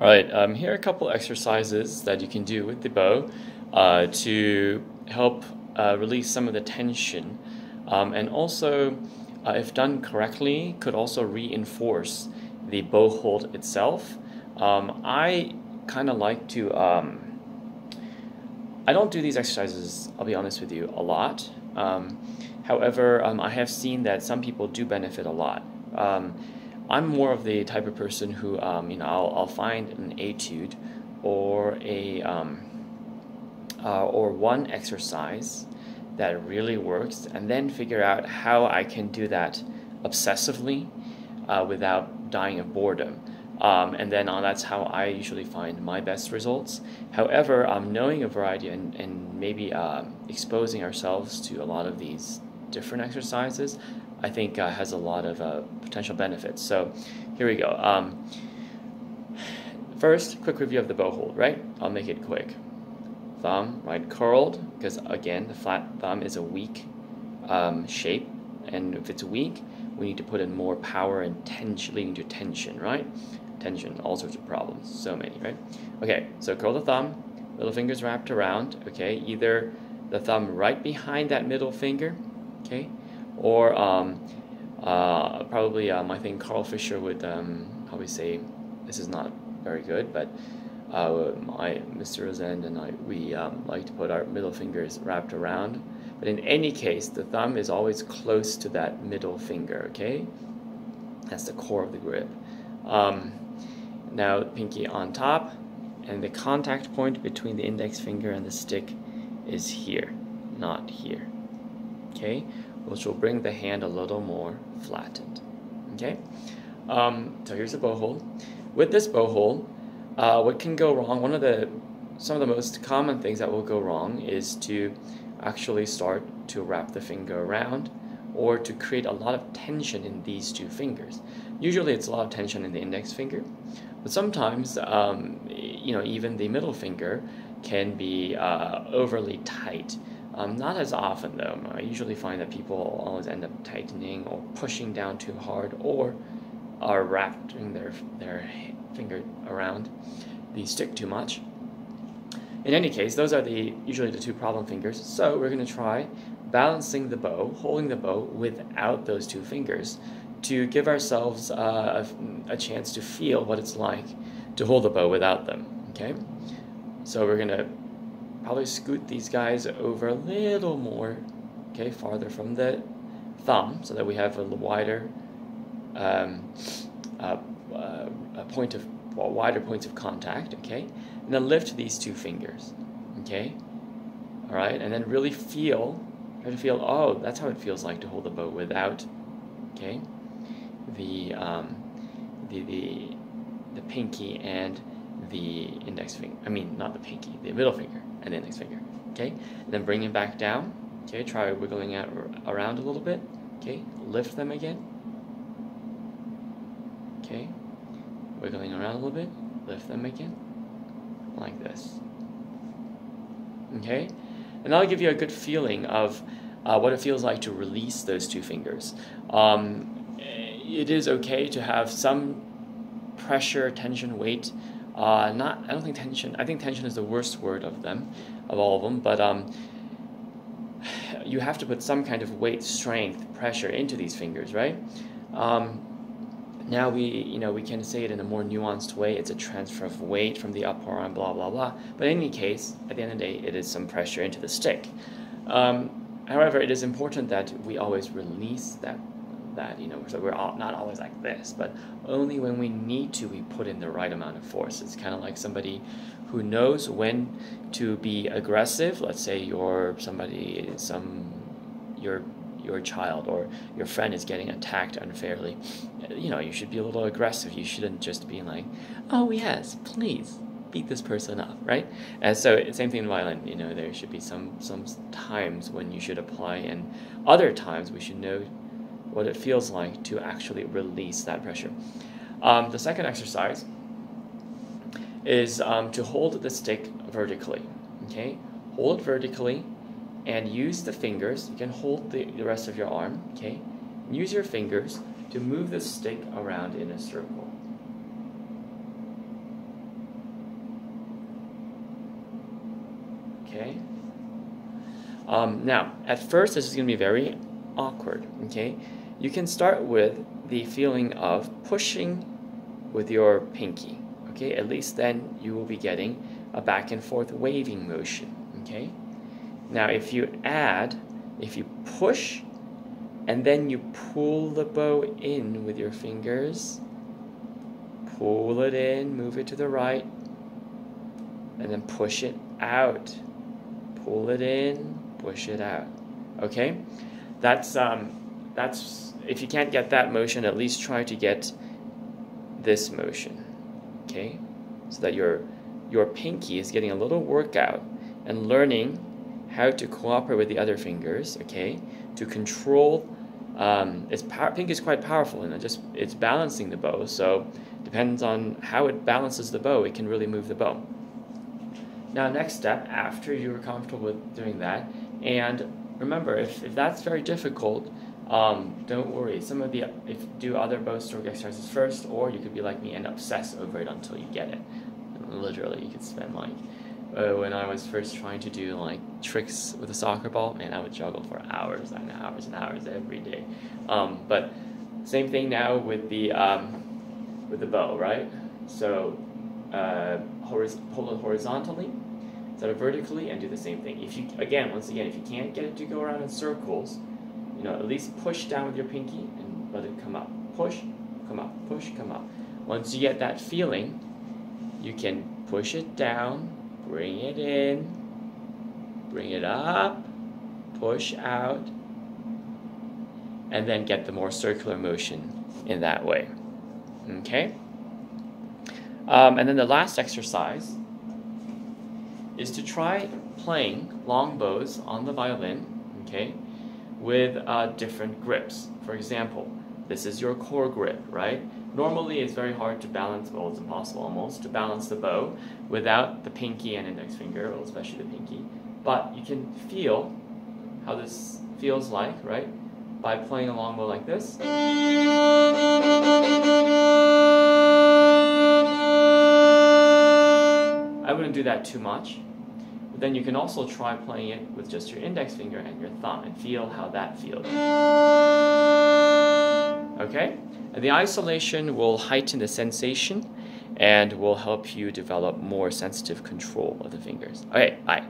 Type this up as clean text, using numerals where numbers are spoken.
Alright, here are a couple exercises that you can do with the bow to help release some of the tension, and also, if done correctly, could also reinforce the bow hold itself. I kind of like to, I don't do these exercises, I'll be honest with you, a lot. However, I have seen that some people do benefit a lot. I'm more of the type of person who, I'll find an etude or or one exercise that really works, and then figure out how I can do that obsessively without dying of boredom. And then that's how I usually find my best results. However, knowing a variety and maybe exposing ourselves to a lot of these different exercises, I think has a lot of potential benefits. So here we go. First, quick review of the bow hold, right? I'll make it quick. Thumb, right, curled, because again, the flat thumb is a weak shape, and if it's weak, we need to put in more power and tension, leading to tension, right? Tension, all sorts of problems, so many, right? Okay, so curl the thumb, little fingers wrapped around, okay, either the thumb right behind that middle finger, okay, or probably I think Carl Fisher would probably say this is not very good, but Mr. Rosend and we like to put our middle fingers wrapped around. But in any case, the thumb is always close to that middle finger, okay? That's the core of the grip. Now, pinky on top, and the contact point between the index finger and the stick is here, not here, okay? Which will bring the hand a little more flattened, okay? So here's the bow hold. With this bow hold, what can go wrong, some of the most common things that will go wrong is to actually start to wrap the finger around or to create a lot of tension in these two fingers. Usually it's a lot of tension in the index finger, but sometimes even the middle finger can be overly tight. Not as often though. I usually find that people always end up tightening or pushing down too hard, or are wrapping their finger around the stick too much. In any case, those are usually the two problem fingers, so we're going to try balancing the bow, holding the bow without those two fingers to give ourselves a chance to feel what it's like to hold the bow without them, okay? So we're going to probably scoot these guys over a little more, okay, farther from the thumb so that we have a wider wider points of contact, okay? And then lift these two fingers, okay? All right, and then really try to feel, oh, that's how it feels like to hold the bow without, okay, the pinky and the index finger. I mean, not the pinky, the middle finger and the index finger, okay? And then bring it back down, okay? Try wiggling it around a little bit, okay? Lift them again, okay? Wiggling around a little bit, lift them again, like this, okay? And that'll give you a good feeling of what it feels like to release those two fingers. It is okay to have some pressure, tension, weight. I think tension is the worst word of all of them, but you have to put some kind of weight, strength, pressure into these fingers, right? Now we can say it in a more nuanced way. It's a transfer of weight from the upper arm, blah, blah, blah. But in any case, at the end of the day, it is some pressure into the stick. However, it is important that we always release that so we're not always like this, but only when we need to, we put in the right amount of force. It's kind of like somebody who knows when to be aggressive. Let's say your child or your friend is getting attacked unfairly. You should be a little aggressive. You shouldn't just be like, oh yes, please beat this person up, right? And so same thing in violin. There should be some times when you should apply, and other times we should know what it feels like to actually release that pressure. The second exercise is to hold the stick vertically, okay? Hold it vertically and use the fingers. You can hold the rest of your arm, okay? Use your fingers to move the stick around in a circle. okay? Now, at first, this is going to be very awkward, okay? You can start with the feeling of pushing with your pinky, okay? At least then you will be getting a back and forth waving motion, okay? Now, if you push and then you pull the bow in with your fingers, pull it in, move it to the right, and then push it out. Pull it in, push it out. Okay? That's if you can't get that motion, at least try to get this motion. Okay? So that your pinky is getting a little workout and learning how to cooperate with the other fingers, okay? To control pinky is quite powerful, and it's balancing the bow, so depends on how it balances the bow, it can really move the bow. Now, next step, after you're comfortable with doing that, and remember, if that's very difficult, don't worry. If you do other bow stroke exercises first, or you could be like me and obsess over it until you get it. Literally, you could spend like, when I was first trying to do like tricks with a soccer ball, man, I would juggle for hours and hours and hours every day. But same thing now with the bow, right? So pull it horizontally instead of vertically, and do the same thing. Once again, if you can't get it to go around in circles, at least push down with your pinky and let it come up. Push, come up, push, come up. Once you get that feeling, you can push it down, bring it in, bring it up, push out, and then get the more circular motion in that way. Okay? And then the last exercise is to try playing long bows on the violin, okay, with different grips. For example, this is your core grip, right? Normally, it's very hard to balance, well, it's impossible almost, to balance the bow without the pinky and index finger, well, especially the pinky. But you can feel how this feels like, right? By playing a long bow like this. I wouldn't do that too much. But then you can also try playing it with just your index finger and your thumb and feel how that feels. Okay? And the isolation will heighten the sensation and will help you develop more sensitive control of the fingers. Okay, bye.